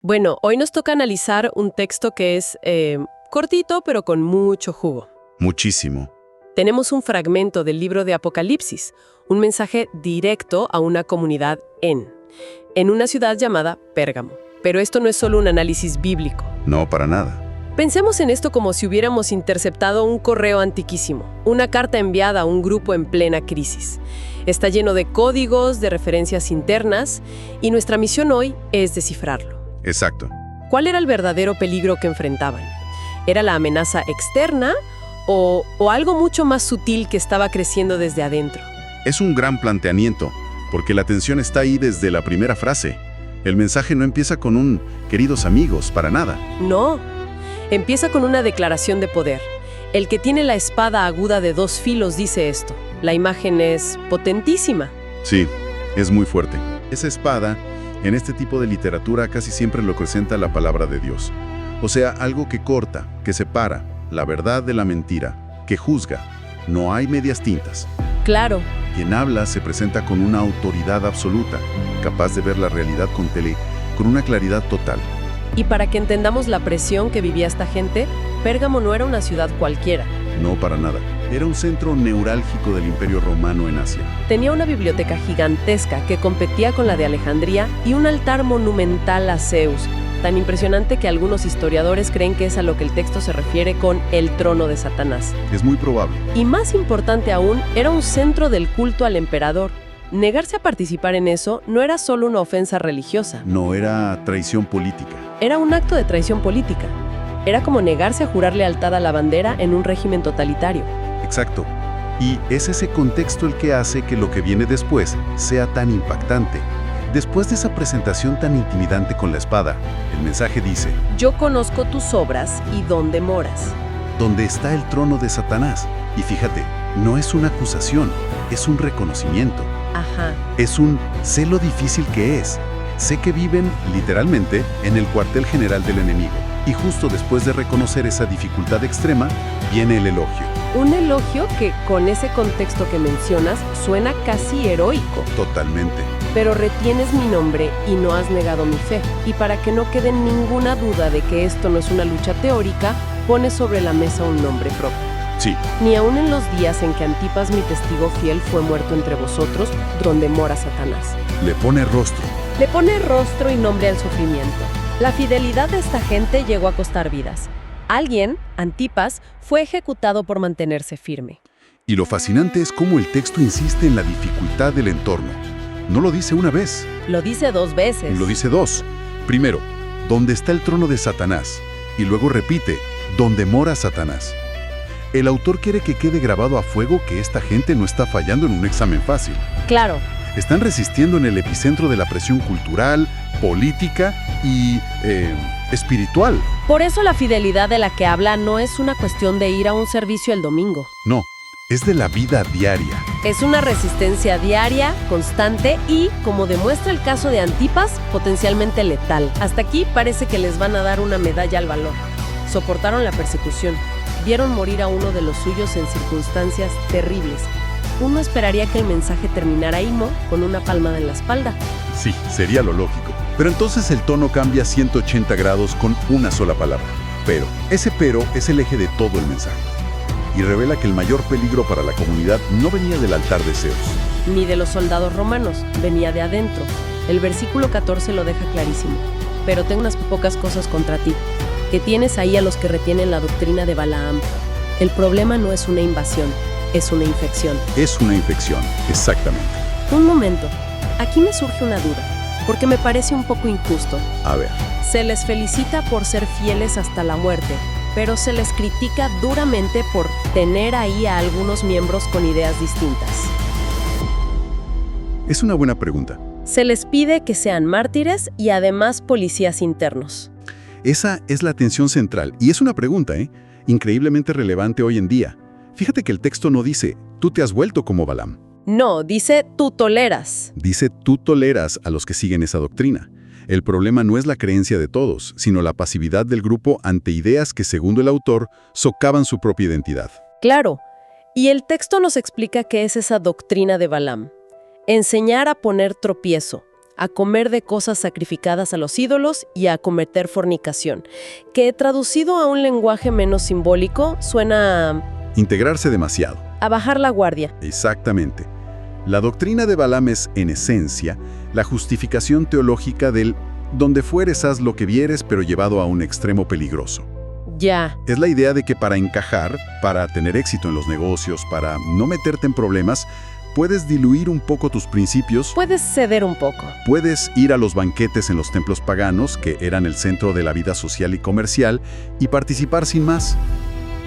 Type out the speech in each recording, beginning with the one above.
Bueno, hoy nos toca analizar un texto que es cortito, pero con mucho jugo. Muchísimo. Tenemos un fragmento del libro de Apocalipsis, un mensaje directo a una comunidad en una ciudad llamada Pérgamo. Pero esto no es solo un análisis bíblico. No, para nada. Pensemos en esto como si hubiéramos interceptado un correo antiquísimo, una carta enviada a un grupo en plena crisis. Está lleno de códigos, de referencias internas, y nuestra misión hoy es descifrarlo. Exacto. ¿Cuál era el verdadero peligro que enfrentaban? ¿Era la amenaza externa o algo mucho más sutil que estaba creciendo desde adentro? Es un gran planteamiento, porque la tensión está ahí desde la primera frase. El mensaje no empieza con un «queridos amigos», para nada. No. Empieza con una declaración de poder. El que tiene la espada aguda de 2 filos dice esto. La imagen es potentísima. Sí, es muy fuerte. Esa espada, en este tipo de literatura, casi siempre lo presenta la palabra de Dios. O sea, algo que corta, que separa la verdad de la mentira, que juzga. No hay medias tintas. Claro. Quien habla se presenta con una autoridad absoluta, capaz de ver la realidad con una claridad total. Y para que entendamos la presión que vivía esta gente, Pérgamo no era una ciudad cualquiera. No, para nada. Era un centro neurálgico del Imperio Romano en Asia. Tenía una biblioteca gigantesca que competía con la de Alejandría y un altar monumental a Zeus, tan impresionante que algunos historiadores creen que es a lo que el texto se refiere con el trono de Satanás. Es muy probable. Y más importante aún, era un centro del culto al emperador. Negarse a participar en eso no era solo una ofensa religiosa. No era traición política. Era un acto de traición política. Era como negarse a jurar lealtad a la bandera en un régimen totalitario. Exacto. Y es ese contexto el que hace que lo que viene después sea tan impactante. Después de esa presentación tan intimidante con la espada, el mensaje dice: yo conozco tus obras y dónde moras. Donde está el trono de Satanás. Y fíjate, no es una acusación, es un reconocimiento. Ajá. Es un sé lo difícil que es. Sé que viven, literalmente, en el cuartel general del enemigo. Y justo después de reconocer esa dificultad extrema, viene el elogio. Un elogio que, con ese contexto que mencionas, suena casi heroico. Totalmente. Pero retienes mi nombre y no has negado mi fe. Y para que no quede ninguna duda de que esto no es una lucha teórica, pones sobre la mesa un nombre propio. Sí. Ni aun en los días en que Antipas, mi testigo fiel, fue muerto entre vosotros, donde mora Satanás. Le pone rostro. Le pone rostro y nombre al sufrimiento. La fidelidad de esta gente llegó a costar vidas. Alguien, Antipas, fue ejecutado por mantenerse firme. Y lo fascinante es cómo el texto insiste en la dificultad del entorno. No lo dice una vez. Lo dice 2 veces. Lo dice 2. Primero, donde está el trono de Satanás. Y luego repite, donde mora Satanás. El autor quiere que quede grabado a fuego que esta gente no está fallando en un examen fácil. Claro. Están resistiendo en el epicentro de la presión cultural, política y espiritual. Por eso la fidelidad de la que habla no es una cuestión de ir a un servicio el domingo. No, es de la vida diaria. Es una resistencia diaria, constante y, como demuestra el caso de Antipas, potencialmente letal. Hasta aquí parece que les van a dar una medalla al valor. Soportaron la persecución. Vieron morir a uno de los suyos en circunstancias terribles. Uno esperaría que el mensaje terminara ahí, ¿no? Con una palmada en la espalda. Sí, sería lo lógico. Pero entonces el tono cambia 180 grados con una sola palabra. Pero. Ese pero es el eje de todo el mensaje. Y revela que el mayor peligro para la comunidad no venía del altar de Zeus. Ni de los soldados romanos, venía de adentro. El versículo 14 lo deja clarísimo. Pero tengo unas pocas cosas contra ti, que tienes ahí a los que retienen la doctrina de Balaam. El problema no es una invasión, es una infección. Es una infección, exactamente. Un momento, aquí me surge una duda, porque me parece un poco injusto. A ver. Se les felicita por ser fieles hasta la muerte, pero se les critica duramente por tener ahí a algunos miembros con ideas distintas. Es una buena pregunta. Se les pide que sean mártires y además policías internos. Esa es la tensión central, y es una pregunta, increíblemente relevante hoy en día. Fíjate que el texto no dice, tú te has vuelto como Balaam. No, dice, tú toleras. Dice, tú toleras a los que siguen esa doctrina. El problema no es la creencia de todos, sino la pasividad del grupo ante ideas que, según el autor, socavan su propia identidad. Claro, y el texto nos explica qué es esa doctrina de Balaam. Enseñar a poner tropiezo, a comer de cosas sacrificadas a los ídolos y a cometer fornicación, que traducido a un lenguaje menos simbólico suena Integrarse demasiado. a bajar la guardia. Exactamente. La doctrina de Balaam es, en esencia, la justificación teológica del donde fueres haz lo que vieres, pero llevado a un extremo peligroso. Ya, Es la idea de que para encajar, para tener éxito en los negocios, para no meterte en problemas, puedes diluir un poco tus principios, puedes ceder un poco. puedes ir a los banquetes en los templos paganos, que eran el centro de la vida social y comercial, y participar sin más.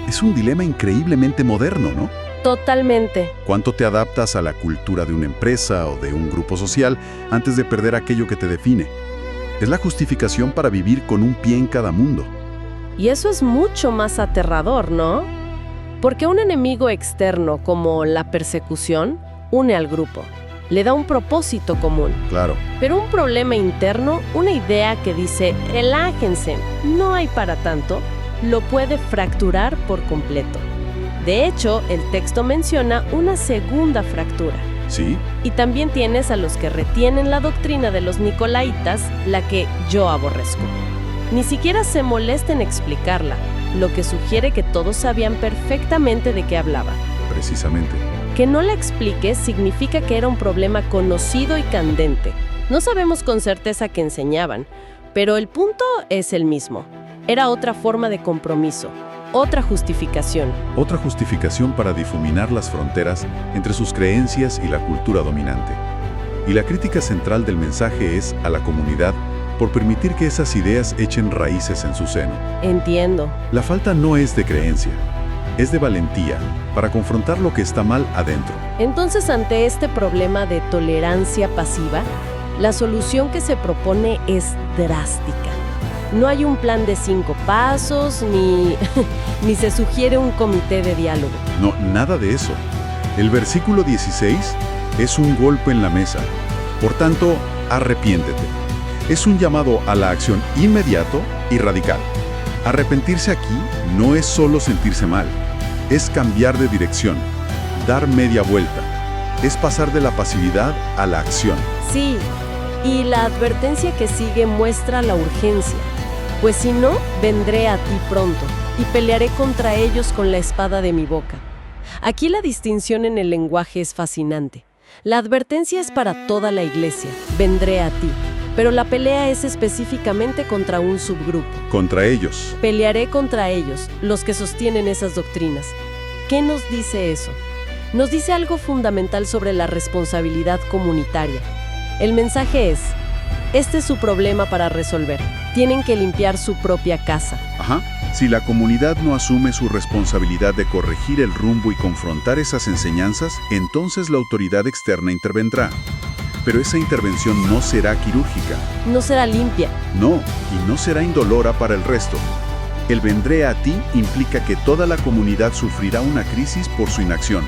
Es un dilema increíblemente moderno, ¿no? Totalmente. ¿Cuánto te adaptas a la cultura de una empresa o de un grupo social antes de perder aquello que te define? Es la justificación para vivir con un pie en cada mundo. Y eso es mucho más aterrador, ¿no? Porque un enemigo externo como la persecución une al grupo, le da un propósito común. Claro, Pero un problema interno, una idea que dice, relájense, no hay para tanto, lo puede fracturar por completo. De hecho, el texto menciona una segunda fractura. ¿sí? Y también tienes a los que retienen la doctrina de los nicolaitas, la que yo aborrezco. Ni siquiera se molesta en explicarla, lo que sugiere que todos sabían perfectamente de qué hablaba. Precisamente. Que no la explique significa que era un problema conocido y candente. No sabemos con certeza qué enseñaban, pero el punto es el mismo. Era otra forma de compromiso, otra justificación. Otra justificación para difuminar las fronteras entre sus creencias y la cultura dominante. Y la crítica central del mensaje es a la comunidad por permitir que esas ideas echen raíces en su seno. Entiendo. La falta no es de creencia, es de valentía para confrontar lo que está mal adentro. Entonces, ante este problema de tolerancia pasiva, la solución que se propone es drástica. No hay un plan de 5 pasos, ni se sugiere un comité de diálogo. No, nada de eso. El versículo 16 es un golpe en la mesa. Por tanto, arrepiéntete. Es un llamado a la acción inmediato y radical. Arrepentirse aquí no es solo sentirse mal, es cambiar de dirección, dar media vuelta, es pasar de la pasividad a la acción. Sí, y la advertencia que sigue muestra la urgencia. Pues si no, vendré a ti pronto y pelearé contra ellos con la espada de mi boca. Aquí la distinción en el lenguaje es fascinante. La advertencia es para toda la iglesia, vendré a ti. Pero la pelea es específicamente contra un subgrupo. Contra ellos. Pelearé contra ellos, los que sostienen esas doctrinas. ¿Qué nos dice eso? Nos dice algo fundamental sobre la responsabilidad comunitaria. El mensaje es, este es su problema para resolver. Tienen que limpiar su propia casa. Ajá. Si la comunidad no asume su responsabilidad de corregir el rumbo y confrontar esas enseñanzas, entonces la autoridad externa intervendrá. Pero esa intervención no será quirúrgica. No será limpia. No, y no será indolora para el resto. El vendré a ti implica que toda la comunidad sufrirá una crisis por su inacción.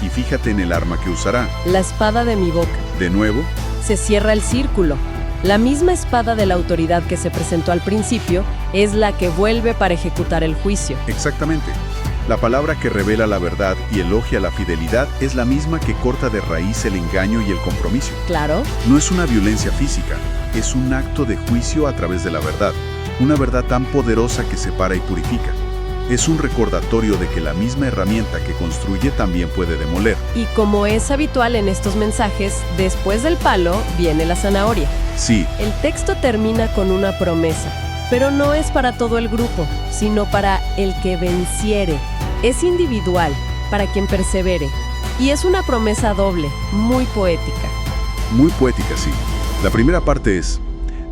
Y fíjate en el arma que usará. La espada de mi boca. De nuevo, Se cierra el círculo. La misma espada de la autoridad que se presentó al principio es la que vuelve para ejecutar el juicio. exactamente. La palabra que revela la verdad y elogia la fidelidad es la misma que corta de raíz el engaño y el compromiso. Claro. No es una violencia física, es un acto de juicio a través de la verdad. Una verdad tan poderosa que separa y purifica. Es un recordatorio de que la misma herramienta que construye también puede demoler. Y como es habitual en estos mensajes, después del palo viene la zanahoria. Sí, El texto termina con una promesa, pero no es para todo el grupo, sino para el que venciere. Es individual, para quien persevere. Y es una promesa doble, muy poética. muy poética, sí. La primera parte es,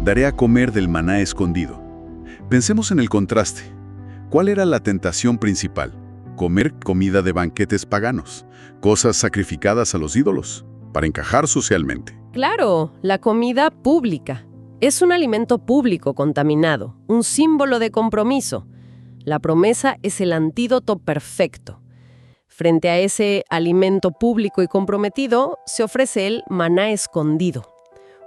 daré a comer del maná escondido. Pensemos en el contraste. ¿Cuál era la tentación principal? Comer comida de banquetes paganos, cosas sacrificadas a los ídolos, para encajar socialmente. Claro, la comida pública. Es un alimento público contaminado, un símbolo de compromiso. La promesa es el antídoto perfecto. Frente a ese alimento público y comprometido, se ofrece el maná escondido,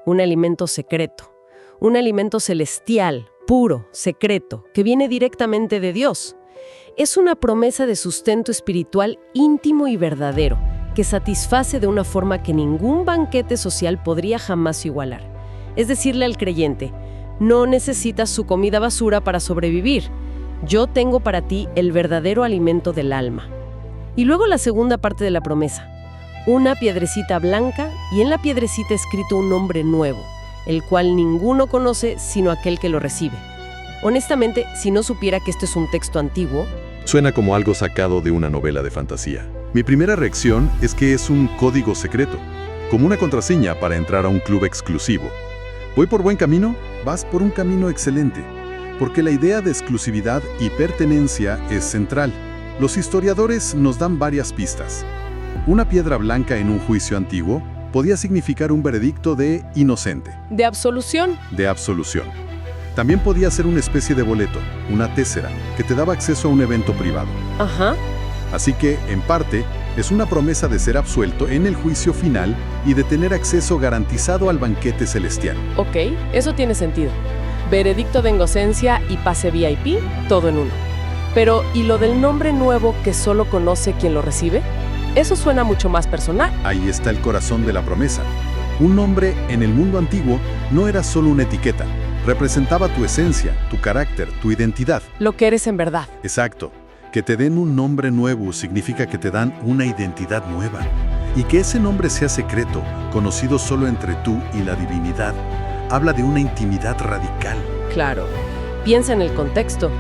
un alimento secreto, un alimento celestial, puro, secreto, que viene directamente de Dios. Es una promesa de sustento espiritual íntimo y verdadero, que satisface de una forma que ningún banquete social podría jamás igualar. Es decirle al creyente, no necesitas su comida basura para sobrevivir. Yo tengo para ti el verdadero alimento del alma. Y luego la segunda parte de la promesa. Una piedrecita blanca y en la piedrecita escrito un nombre nuevo, el cual ninguno conoce sino aquel que lo recibe. Honestamente, si no supiera que este es un texto antiguo, suena como algo sacado de una novela de fantasía. Mi primera reacción es que es un código secreto, como una contraseña para entrar a un club exclusivo. ¿Voy por buen camino? Vas por un camino excelente, porque la idea de exclusividad y pertenencia es central. Los historiadores nos dan varias pistas. Una piedra blanca en un juicio antiguo podía significar un veredicto de inocente. ¿de absolución? De absolución. También podía ser una especie de boleto, una tésera, que te daba acceso a un evento privado. Ajá. Así que, en parte, es una promesa de ser absuelto en el juicio final y de tener acceso garantizado al banquete celestial. Ok, eso tiene sentido. Veredicto de inocencia y pase VIP, todo en uno. Pero, ¿y lo del nombre nuevo que solo conoce quien lo recibe? Eso suena mucho más personal. Ahí está el corazón de la promesa. Un nombre en el mundo antiguo no era solo una etiqueta. Representaba tu esencia, tu carácter, tu identidad. Lo que eres en verdad. Exacto. Que te den un nombre nuevo significa que te dan una identidad nueva. Y que ese nombre sea secreto, conocido solo entre tú y la divinidad, habla de una intimidad radical. Claro. Piensa en el contexto.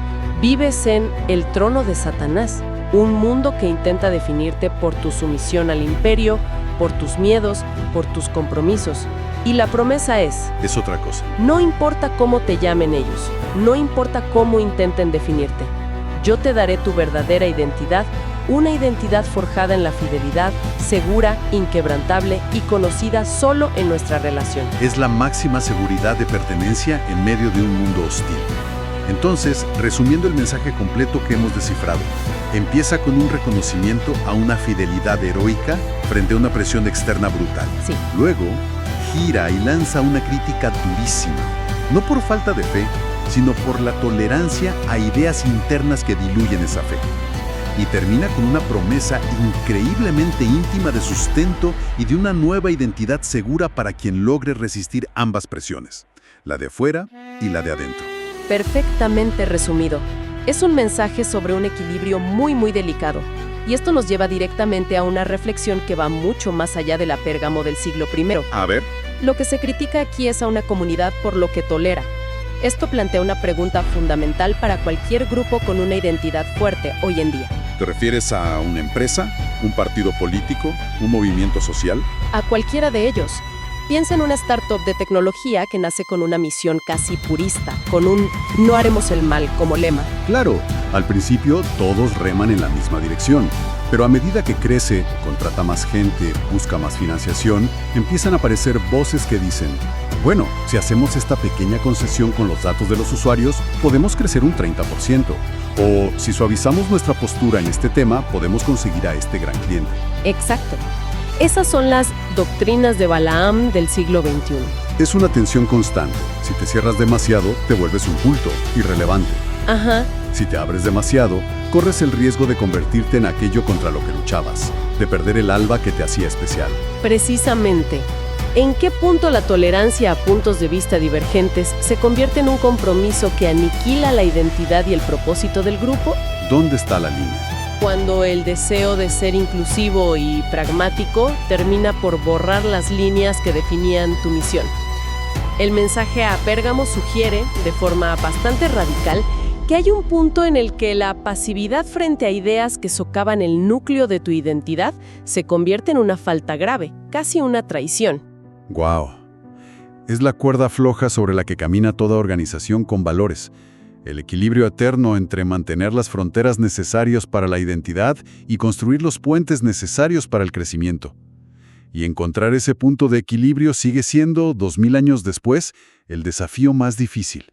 Vives en el trono de Satanás, un mundo que intenta definirte por tu sumisión al imperio, por tus miedos, por tus compromisos. Y la promesa es otra cosa. No importa cómo te llamen ellos, no importa cómo intenten definirte. Yo te daré tu verdadera identidad, una identidad forjada en la fidelidad, segura, inquebrantable y conocida solo en nuestra relación. Es la máxima seguridad de pertenencia en medio de un mundo hostil. Entonces, resumiendo el mensaje completo que hemos descifrado, empieza con un reconocimiento a una fidelidad heroica frente a una presión externa brutal. Sí. Luego, gira y lanza una crítica durísima, no por falta de fe, sino por la tolerancia a ideas internas que diluyen esa fe. Y termina con una promesa increíblemente íntima de sustento y de una nueva identidad segura para quien logre resistir ambas presiones, la de afuera y la de adentro. Perfectamente resumido. Es un mensaje sobre un equilibrio muy delicado. Y esto nos lleva directamente a una reflexión que va mucho más allá de la Pérgamo del siglo I. A ver. Lo que se critica aquí es a una comunidad por lo que tolera. Esto plantea una pregunta fundamental para cualquier grupo con una identidad fuerte hoy en día. ¿Te refieres a una empresa, un partido político, un movimiento social? A cualquiera de ellos. Piensa en una startup de tecnología que nace con una misión casi purista, con un "no haremos el mal" como lema. Claro, al principio todos reman en la misma dirección, pero a medida que crece, contrata más gente, busca más financiación, empiezan a aparecer voces que dicen, bueno, si hacemos esta pequeña concesión con los datos de los usuarios, podemos crecer un 30%. O si suavizamos nuestra postura en este tema, podemos conseguir a este gran cliente. Exacto. Esas son las doctrinas de Balaam del siglo XXI. Es una tensión constante. Si te cierras demasiado, te vuelves un culto, irrelevante. Ajá. Si te abres demasiado, corres el riesgo de convertirte en aquello contra lo que luchabas, de perder el alma que te hacía especial. Precisamente. ¿En qué punto la tolerancia a puntos de vista divergentes se convierte en un compromiso que aniquila la identidad y el propósito del grupo? ¿Dónde está la línea? Cuando el deseo de ser inclusivo y pragmático termina por borrar las líneas que definían tu misión. El mensaje a Pérgamo sugiere, de forma bastante radical, que hay un punto en el que la pasividad frente a ideas que socavan el núcleo de tu identidad se convierte en una falta grave, casi una traición. ¡Guau! Es la cuerda floja sobre la que camina toda organización con valores. El equilibrio eterno entre mantener las fronteras necesarias para la identidad y construir los puentes necesarios para el crecimiento. Y encontrar ese punto de equilibrio sigue siendo, 2000 años después, el desafío más difícil.